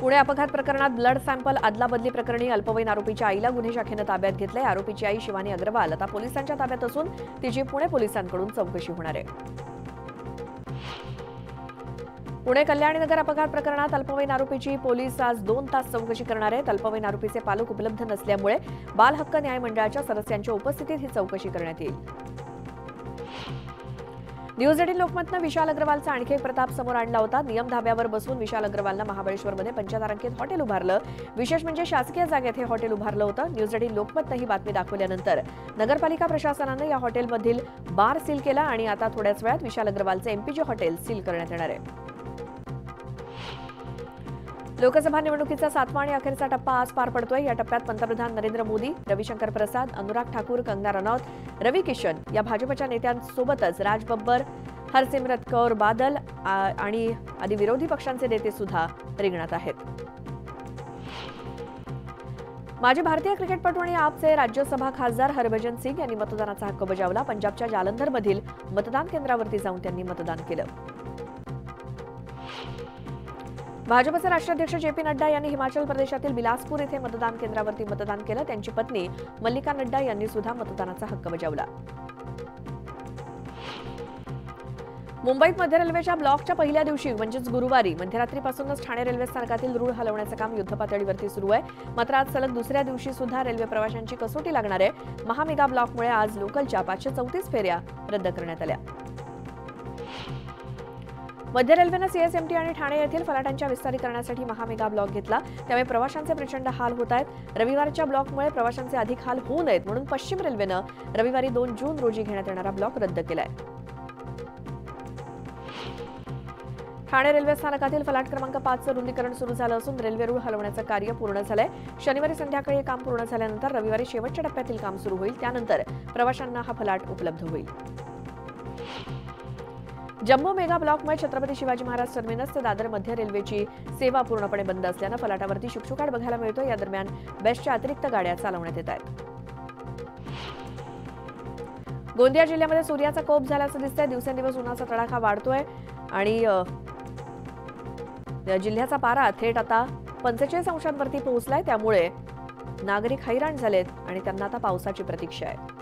पुणे अपघात प्रकरणात blood sample अदलाबदली प्रकरणी अल्पवयीन आरोपीच्या आईला गुन्हे शाखेने ताब्यात घेतले। आरोपीची आई शिवानी अग्रवाल आता पोलिसांच्या ताब्यात असून तिची पुणे पोलिसांकडून चौकशी होणार आहे। पुणे कल्याणनगर अपघात प्रकरणात अल्पवयीन आरोपीची पोलीस आज 2 तास चौकशी करणार आहेत। अल्पवयीन आरोपीचे पालक उपलब्ध नसल्यामुळे बाल हक्क न्याय मंडळाच्या सदस्यांच्या उपस्थितीत ही चौकशी करण्यात येईल। न्यूज 18 लोकमतनं विशाल अग्रवालचा आणखी एक प्रताप समोर आणला होता। नियम धाब्यावर बसून विशाल अग्रवालनं महाबळेश्वरमध्ये 5 तारखेत हॉटेल उभारलं। विशेष म्हणजे शासकीय जागेत हे हॉटेल उभारलं होतं। न्यूज 18 लोकमतनं ही बातमी दाखवल्यानंतर नगरपालिका प्रशासनानं या हॉटेलमधील बार सील केला आणि आता थोड्याच वेळात विशाल अग्रवालचे एमपीजी हॉटेल सील करण्यात येणार आहे। लोकसभा निवडणुकीचा 7वा आणि अखेरचा टप्पा आज पार पडतोय। या टप्प्यात पंतप्रधान नरेंद्र मोदी, रविशंकर प्रसाद, अनुराग ठाकूर, कंगना रनौत, रवी किशन या भाजपच्या नेत्यांसोबतच राज बब्बर, हरसिमरत कौर बादल आणि आदी विरोधी पक्षांचे नेते सुद्धा रिंगणात आहेत। माजी भारतीय क्रिकेटपटू आणि आपचे राज्यसभा खासदार हरभजन सिंग यांनी मतदानाचा हक्क बजावला। पंजाबच्या जालंधरमधील मतदान केंद्रावरती जाऊन त्यांनी मतदान केलं। भाजपचे राष्ट्राध्यक्ष जे.पी. नड्डा यांनी हिमाचल प्रदेशातील बिलासपूर येथे मतदान केंद्रावरती मतदान केलं। त्यांची पत्नी मल्लिका नड्डा यांनी सुद्धा मतदानाचा हक्क बजावला। मुंबईत मध्य रेल्वेच्या ब्लॉकच्या पहिल्या दिवशी म्हणजेच गुरुवारी मध्यरात्रीपासूनच ठाणे रेल्वे स्थानकातील रूळ हलवण्याचं काम युद्धपातळीवरती सुरू आहे। मात्र आज सलग दुसऱ्या दिवशी सुद्धा रेल्वे प्रवाशांची कसोटी लागणार आहे। महामेगा ब्लॉकमुळे आज लोकलच्या 534 फेऱ्या रद्द करण्यात आल्या। मध्य रेल्वेनं सीएसएमटी आणि ठाणे येथील फलाटांच्या विस्तारीकरणासाठी महामेगा ब्लॉक घेतला। त्यामुळे प्रवाशांचे प्रचंड हाल होत आहेत। रविवारच्या ब्लॉकमुळे प्रवाशांचे अधिक हाल होऊ नयेत म्हणून पश्चिम रेल्वेनं रविवारी 2 जून रोजी घेण्यात येणारा ब्लॉक रद्द केलाय। ठाणे रेल्वे स्थानकातील फलाट क्रमांक 5चं रुंदीकरण सुरू झालं असून रेल्वे रूळ हलवण्याचं कार्य पूर्ण झालंय। शनिवारी संध्याकाळी हे काम पूर्ण झाल्यानंतर रविवारी शेवटच्या टप्प्यातील काम सुरू होईल। त्यानंतर प्रवाशांना हा फलाट उपलब्ध होईल। जम्बो मेगा ब्लॉकमुळे छत्रपती शिवाजी महाराज टर्मिनस ते दादर मध्य रेल्वेची सेवा पूर्णपणे बंद असल्यानं फलाटावरती शुकशुकाट बघायला मिळतो। या दरम्यान बेस्टच्या अतिरिक्त गाड्या चालवण्यात येत आहेत। गोंदिया जिल्ह्यामध्ये सूर्याचा कोप झाल्याचं दिसतंय। दिवसेंदिवस उन्हाचा तडाखा वाढतोय आणि जिल्ह्याचा पारा थेट आता 45 अंशांवरती पोहोचलाय। त्यामुळे नागरिक हैराण झालेत आणि त्यांना आता पावसाची प्रतीक्षा आहे।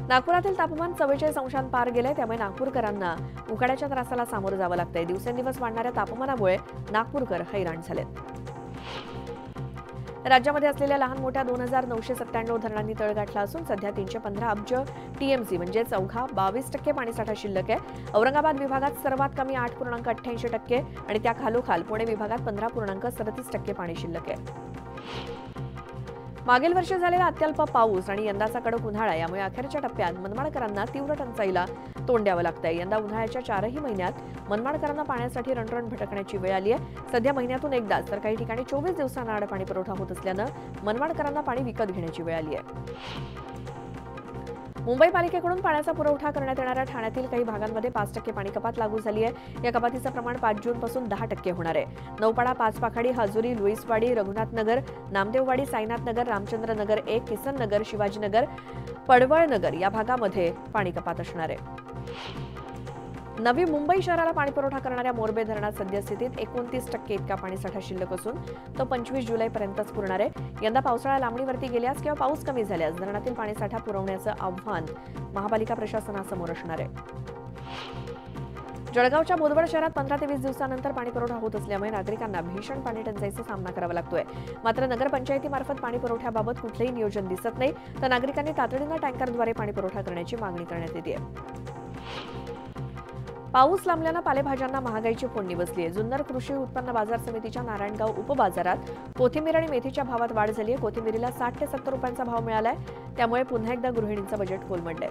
नागपुरातील तापमान 44 अंशांत पार गेले। त्यामुळे नागपूरकरांना उकाड्याच्या त्रासाला सामोरं जावं लागतंय। दिवसेंदिवस वाढणाऱ्या तापमानामुळे नागपूरकर हैराण झालेत। राज्यामध्ये असलेल्या लहान मोठ्या 2997 धरणांनी तळ गाठला असून सध्या 315 अब्ज टीएमसी म्हणजेच अवघा 22% पाणीसाठा शिल्लक आहे। औरंगाबाद विभागात सर्वात कमी 8.88% आणि त्या खालोखाल पुणे विभागात 15.37% पाणी शिल्लक आहे। मागील वर्षी झालेला अत्यल्प पाऊस आणि यंदाचा कडक उन्हाळा यामुळे अखेरच्या टप्प्यात मनमाडकरांना तीव्र टंचाईला तोंड द्यावं लागतंय। यंदा उन्हाळ्याच्या 4ही महिन्यात मनमाडकरांना पाण्यासाठी रणरण भटकण्याची वेळ आली आहे। सध्या महिन्यातून एकदाच तर काही ठिकाणी 24 दिवसांना आड पाणी पुरवठा होत असल्यानं मनमाडकरांना पाणी विकत घेण्याची वेळ आली आहे। मुंबई पालिकेकडून पाण्याचा पुरवठा करण्यात येणाऱ्या ठाण्यातील काही भागांमध्ये 5% पाणी कपात लागू झाली आहे। या कपातीचं प्रमाण 5 जूनपासून 10% होणार आहे। नौपाडा, पाचपाखाडी, हाजुरी, लुईसवाडी, रघुनाथनगर, नामदेववाडी, साईनाथनगर, रामचंद्रनगर 1, किसननगर, शिवाजीनगर, पडवळनगर या भागामध्ये पाणी कपात असणार आहे। नवी मुंबई शहराला पाणीपुरवठा करणाऱ्या मोरबे धरणात सद्यस्थितीत 29% इतका पाणीसाठा शिल्लक असून तो 25 जुलैपर्यंतच पुरणार आहे। यंदा पावसाळा लांबणीवरती गेल्यास किंवा पाऊस कमी झाल्यास धरणातील पाणीसाठा पुरवण्याचं आव्हान महापालिका प्रशासनासमोर असणार आहे। जळगावच्या बोदवड शहरात 15 ते 20 दिवसांनंतर पाणीपुरवठा होत असल्यामुळे नागरिकांना भीषण पाणी टंचाईचा सामना करावा लागतोय। मात्र नगरपंचायतीमार्फत पाणीपुरवठ्याबाबत कुठलेही नियोजन दिसत नाही, तर नागरिकांनी तातडीनं टँकरद्वारे पाणीपुरवठा करण्याची मागणी करण्यात येते। पाऊस लांबल्यानं पालेभाज्यांना महागाईची फोडणी बसली आहे। जुन्नर कृषी उत्पन्न बाजार समितीच्या नारायणगाव उपबाजारात कोथिंबीर आणि मेथीच्या भावात वाढ झाली आहे। कोथिंबीरीला 60 ते 70 रुपयांचा भाव मिळालाय। त्यामुळे पुन्हा एकदा गृहिणींचं बजेट कोलमडलंय।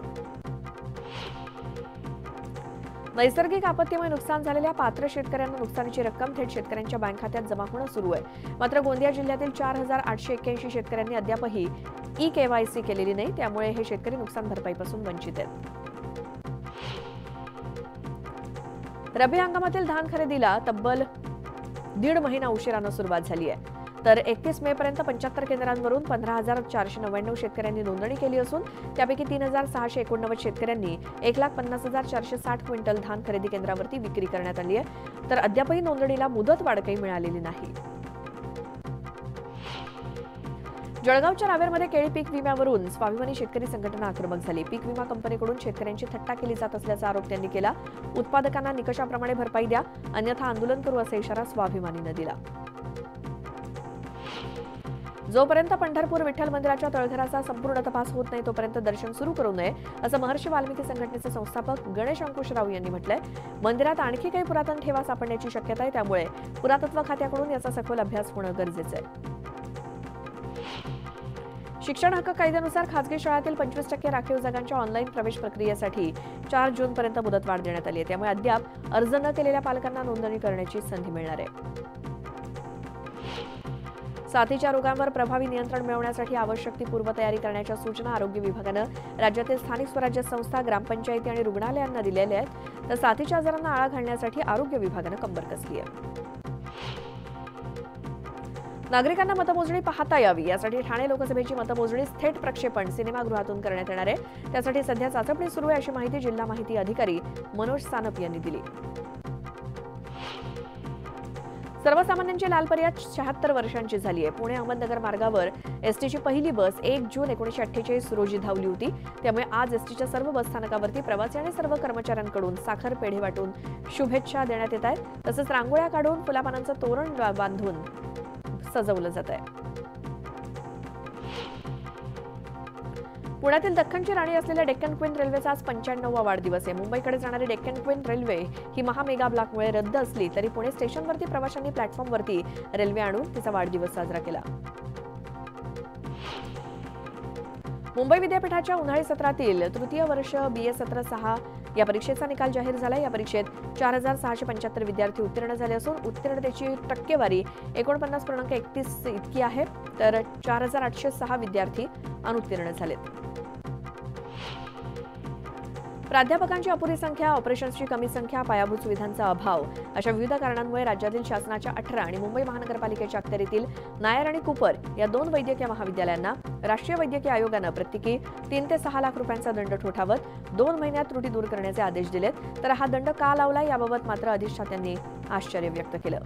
नैसर्गिक आपत्तीमुळे नुकसान झालेल्या पात्र शेतकऱ्यांना नुकसानीची रक्कम थेट शेतकऱ्यांच्या बँक खात्यात जमा होणं सुरू आहे। मात्र गोंदिया जिल्ह्यातील 4881 शेतकऱ्यांनी अद्यापही ई-केवायसी केलेली नाही। त्यामुळे हे शेतकरी नुकसान भरपाईपासून वंचित आहेत। रब्बी हंगामातील धान खरेदीला तब्बल 1.5 महिना उशिरानं सुरुवात झाली आहे। तर 31 मे पर्यंत 75 केंद्रांवरून 15,499 शेतकऱ्यांनी नोंदणी केली असून त्यापैकी 3,689 शेतकऱ्यांनी 1,50,460 क्विंटल धान खरेदी केंद्रावरती विक्री करण्यात आली आहे, तर अद्यापही नोंदणीला मुदतवाढ काही मिळालेली नाही. जळगावच्या रावेरमध्ये केळी पीक विम्यावरून स्वाभिमानी शेतकरी संघटना आक्रमक झाली. पीक विमा कंपनीकडून शेतकऱ्यांची थट्टा केली जात असल्याचा आरोप त्यांनी केला. उत्पादकांना निकषाप्रमाणे भरपाई द्या, अन्यथा आंदोलन करू असा इशारा स्वाभिमानीने दिला. जोपर्यंत पंढरपूर विठ्ठल मंदिराच्या तळघराचा संपूर्ण तपास होत नाही तोपर्यंत दर्शन सुरू करू नये असं महर्षी वाल्मिकी संघटनेचे संस्थापक गणेश अंकुशराव यांनी म्हटलंय. मंदिरात आणखी काही पुरातन ठेवा सापडण्याची शक्यता आहे, त्यामुळे पुरातत्व खात्याकडून याचा सखोल अभ्यास होणं गरजेचं आहे. शिक्षण हक्क कायद्यानुसार खासगी शाळांतील 25% राखीव जागांच्या ऑनलाईन प्रवेश प्रक्रियेसाठी 4 जूनपर्यंत मुदतवाढ देण्यात आली आहे. त्यामुळे अद्याप अर्ज न केलेल्या पालकांना नोंदणी करण्याची संधी मिळणार आहे. साथीच्या रोगांवर प्रभावी नियंत्रण मिळवण्यासाठी आवश्यक ती पूर्वतयारी करण्याच्या सूचना आरोग्य विभागानं राज्यातील स्थानिक स्वराज्य संस्था, ग्रामपंचायती आणि रुग्णालयांना दिलेल्या आहेत. तर साथीच्या आजारांना आळा घालण्यासाठी आरोग्य विभागानं कंबर कसली आहे. नागरिकांना मतमोजणी पाहता यावी यासाठी ठाणे लोकसभेची मतमोजणी थेट प्रक्षेपण सिनेमागृहातून करण्यात येणार आहे. त्यासाठी सध्या चाचपणी सुरू आहे अशी माहिती जिल्हा माहिती अधिकारी मनोज सानप यांनी दिली. सर्वसामान्यांची लाल पर्याय 76 वर्षांची झाली आहे. पुणे अहमदनगर मार्गावर एसटीची पहिली बस 1 जून 1948 रोजी धावली होती. त्यामुळे आज एसटीच्या सर्व बस स्थानकावरती प्रवासी आणि सर्व कर्मचाऱ्यांकडून साखर पेढे वाटून शुभेच्छा देण्यात येत आहेत. तसंच रांगोळ्या काढून फुलापानांचं तोरण बांधून सजवलं जात आहे. पुण्यातील दख्खनची राणी असलेल्या डेक्कन क्वीन रेल्वेचा आज 95वा वाढदिवस आहे. मुंबईकडे जाणारी डेक्कन क्वीन रेल्वे ही महामेगा ब्लॉकमुळे रद्द असली तरी पुणे स्टेशनवरती प्रवाशांनी प्लॅटफॉर्मवरती रेल्वे आणून तिचा वाढदिवस साजरा केला. मुंबई विद्यापीठाच्या उन्हाळी सत्रातील तृतीय वर्ष BA सत्र 6 या परीक्षेचा निकाल जाहीर झाला. या परीक्षेत 4,675 विद्यार्थी उत्तीर्ण झाले असून उत्तीर्णतेची टक्केवारी 49.31 इतकी आहे, तर 4,806 विद्यार्थी अनुत्तीर्ण झालेत. प्राध्यापकांची अपुरी संख्या, ऑपरेशन्सची कमी संख्या, पायाभूत सुविधांचा अभाव अशा विविध कारणांमुळे राज्यातील शासनाच्या 18 आणि मुंबई महानगरपालिकेच्या अखत्यारीतील नायर आणि कूपर या 2 वैद्यकीय महाविद्यालयांना राष्ट्रीय वैद्यकीय आयोगानं प्रत्येकी 3 ते 6 लाख रुपयांचा दंड ठोठावत 2 महिन्यात त्रुटी दूर करण्याचे आदेश दिलेत. तर हा दंड का लावला याबाबत मात्र अधिष्ठात्यांनी आश्चर्य व्यक्त केलं.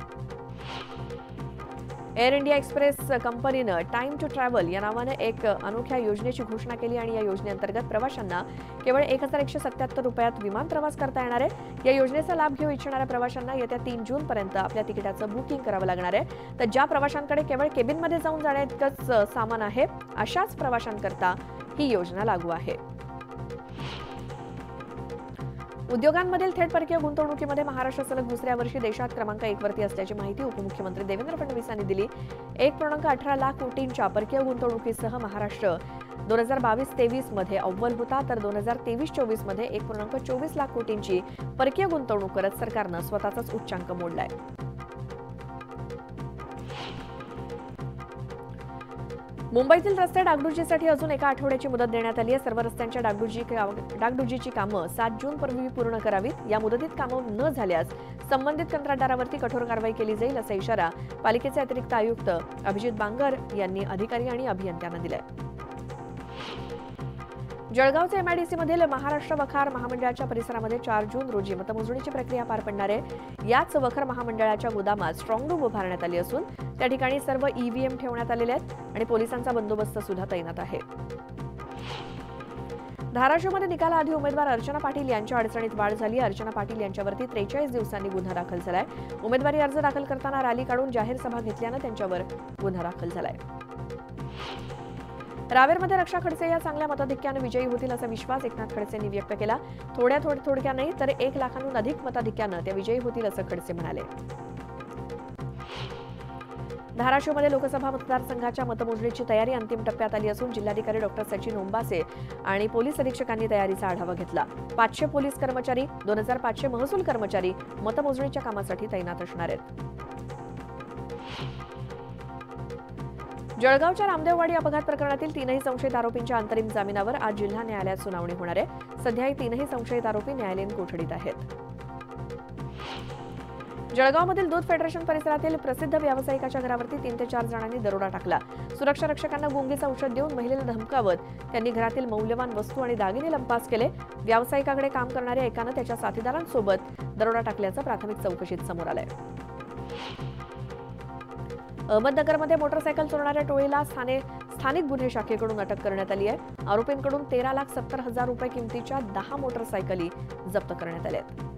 एअर इंडिया एक्सप्रेस कंपनीनं टाइम टू ट्रॅव्हल या नावानं एक अनोख्या योजनेची घोषणा केली आणि या योजनेअंतर्गत प्रवाशांना केवळ 1,177 रुपयात विमान प्रवास करता येणार आहे. या योजनेचा लाभ घेऊ इच्छिणाऱ्या प्रवाशांना येत्या 3 जून पर्यंत आपल्या तिकिटाचं बुकिंग करावं लागणार आहे. तर ज्या प्रवाशांकडे केवळ केबिनमध्ये जाऊन जाण्याइतकंच सामान आहे अशाच प्रवाशांकरता ही योजना लागू आहे. उद्योगांमधील थेट परकीय गुंतवणुकीमध्ये महाराष्ट्र सलग दुसऱ्या वर्षी देशात क्रमांक 1 वरती असल्याची माहिती उपमुख्यमंत्री देवेंद्र फडणवीस यांनी दिली. 1.18 लाख कोटींच्या परकीय गुंतवणुकीसह महाराष्ट्र 2022-23 मध्ये अव्वल होता, तर 2023-24 मध्ये 1.24 लाख कोटींची परकीय गुंतवणूक करत सरकारनं स्वतःचाच उच्चांक मोडलाय. मुंबईतील रस्ते डागडुजीसाठी अजून एका आठवड्याची मुदत देण्यात आली आहे. सर्व रस्त्यांच्या डागडुजीची कामं 7 जून पूर्वी पूर्ण करावीत. या मुदतीत कामं न झाल्यास संबंधित कंत्राटदारावरती कठोर कारवाई केली जाईल असा इशारा पालिकेचे अतिरिक्त आयुक्त अभिजित बांगर यांनी अधिकारी आणि अभियंत्यांना दिलाय. जळगावचे MIDC मधील महाराष्ट्र वखार महामंडळाच्या परिसरामध्ये 4 जून रोजी मतमोजणीची प्रक्रिया पार पडणार आहे. याच वखार महामंडळाच्या गोदामात स्ट्रॉंग रूम उभारण्यात आली असून त्या ठिकाणी सर्व EVM ठेवण्यात आलेले आहेत आणि पोलिसांचा बंदोबस्त सुद्धा तैनात आहे. धाराशिवमध्ये निकालाआधी उमेदवार अर्चना पाटील यांच्या अडचणीत वाढ झाली. अर्चना पाटील यांच्यावरती 43 दिवसांनी गुन्हा दाखल झालाय. उमेदवारी अर्ज दाखल करताना रॅली काढून जाहीर सभा घेतल्यानं त्यांच्यावर गुन्हा दाखल झालाय. रावेरमध्ये रक्षा खडसे या चांगल्या मताधिक्याने विजयी होतील असा विश्वास एकनाथ खडसेंनी व्यक्त केला. थोड्या नाही तर 1 लाखांहून अधिक मताधिक्यानं त्या विजयी होतील असं खडसे म्हणाले. धाराशिवमध्ये लोकसभा मतदारसंघाच्या मतमोजणीची तयारी अंतिम टप्प्यात आली असून जिल्हाधिकारी डॉक्टर सचिन ओंबासे आणि पोलीस अधीक्षकांनी तयारीचा आढावा घेतला. 500 पोलीस कर्मचारी, 2,500 महसूल कर्मचारी मतमोजणीच्या कामासाठी तैनात असणार आहेत. जळगावच्या रामदेववाडी अपघात प्रकरणातील 3 संशयित आरोपींच्या अंतरिम जामिनावर आज जिल्हा न्यायालयात सुनावणी होणार आहे. सध्या हे 3 संशयित आरोपी न्यायालयीन कोठडीत आहेत. जळगावमधील दूध फेडरेशन परिसरातील प्रसिद्ध व्यावसायिकाच्या घरावरती 3 ते 4 जणांनी दरोडा टाकला. सुरक्षा रक्षकांना गुंगीचं औषध देऊन महिलेला धमकावत त्यांनी घरातील मौल्यवान वस्तू आणि दागिने लंपास केले. व्यावसायिकाकडे काम करणाऱ्या एकानं त्याच्या साथीदारांसोबत दरोडा टाकल्याचं प्राथमिक चौकशीत समोर आलंय. अहमदनगरमध्ये मोटरसायकल चोरणाऱ्या टोळीला स्थानिक गुन्हे शाखेकडून अटक करण्यात आली आहे. आरोपींकडून 13,70,000 रुपये किमतीच्या 10 मोटरसायकली जप्त करण्यात आल्या आहेत.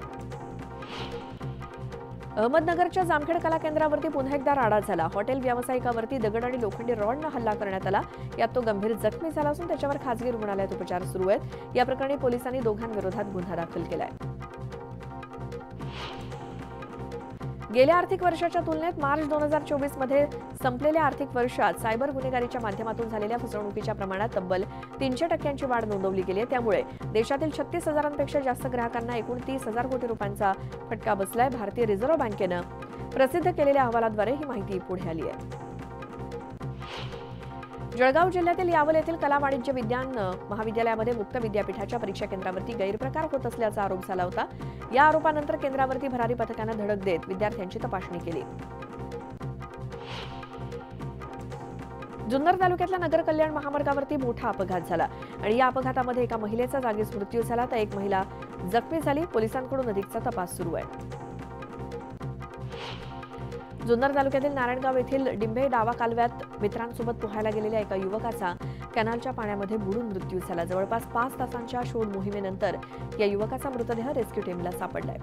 अहमदनगरच्या जामखेड कला केंद्रावरती पुन्हा एकदा राडा झाला. हॉटेल व्यावसायिकावरती दगड आणि लोखंडी रॉडनं हल्ला करण्यात आला. यात तो गंभीर जखमी झाला असून त्याच्यावर खासगी रुग्णालयात उपचार सुरू आहेत. या प्रकरणी पोलिसांनी दोघांविरोधात गुन्हा दाखल केलाय. गेल्या आर्थिक वर्षाच्या तुलनेत मार्च 2024 मध्ये संपलेल्या आर्थिक वर्षात सायबर गुन्हेगारीच्या माध्यमातून झालेल्या फसवणुकीच्या प्रमाणात तब्बल 300% वाढ नोंदवली गेली आहे. त्यामुळे देशातील 36,000पेक्षा जास्त ग्राहकांना एकूण 30,000 कोटी रुपयांचा फटका बसलाय. भारतीय रिझर्व्ह बँकेनं प्रसिद्ध केलेल्या अहवालाद्वारे ही माहिती पुढे आली आहे. जळगाव जिल्ह्यातील यावल येथील कला वाणिज्य विज्ञान महाविद्यालयामध्ये मुक्त विद्यापीठाच्या परीक्षा केंद्रावरती गैरप्रकार होत असल्याचा आरोप झाला होता. या आरोपानंतर केंद्रावरती भरारी पथकानं धडक देत विद्यार्थ्यांची तपासणी केली. जुन्नर तालुक्यातल्या नगर कल्याण महामार्गावरती मोठा अपघात झाला आणि या अपघातामध्ये एका महिलेचा जागीच मृत्यू झाला तर एक महिला जखमी झाली. पोलिसांकडून अधिकचा तपास सुरू आहे. जुन्नर तालुक्यातील नारायणगाव येथील डिंभे डावा कालव्यात मित्रांसोबत पोहायला गेलेल्या एका युवकाचा कॅनालच्या पाण्यामध्ये बुडून मृत्यू झाला. जवळपास 5 तासांच्या शोध मोहिमेनंतर या युवकाचा मृतदेह रेस्क्यू टीमला सापडलाय.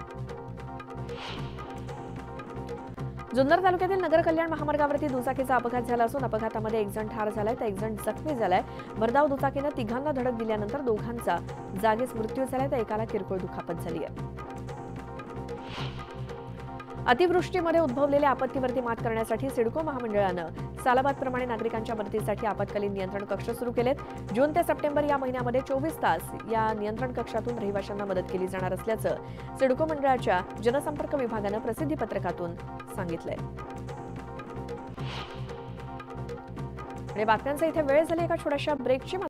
जुन्नर तालुक्यातील नगर कल्याण महामार्गावरती दुचाकीचा अपघात झाला असून अपघातामध्ये एक जण ठार झालाय तर एक जण जखमी झालाय. भरधाव दुचाकीनं तिघांना धडक दिल्यानंतर दोघांचा जागीच मृत्यू झालाय तर एकाला किरकोळ दुखापत झाली आहे. अतिवृष्टीमध्ये उद्भवलेल्या आपत्तीवरती मात करण्यासाठी सिडको महामंडळानं सालाबादप्रमाणे नागरिकांच्या मदतीसाठी आपत्कालीन नियंत्रण कक्ष सुरू केलेत. जून ते सप्टेंबर या महिन्यामध्ये 24 तास या नियंत्रण कक्षातून रहिवाशांना मदत केली जाणार असल्याचं सिडको मंडळाच्या जनसंपर्क विभागानं प्रसिद्धी पत्रकातून सांगितलंय. आणि बातम्यांचा इथे वेळ झाली एका छोट्याशा ब्रेकची.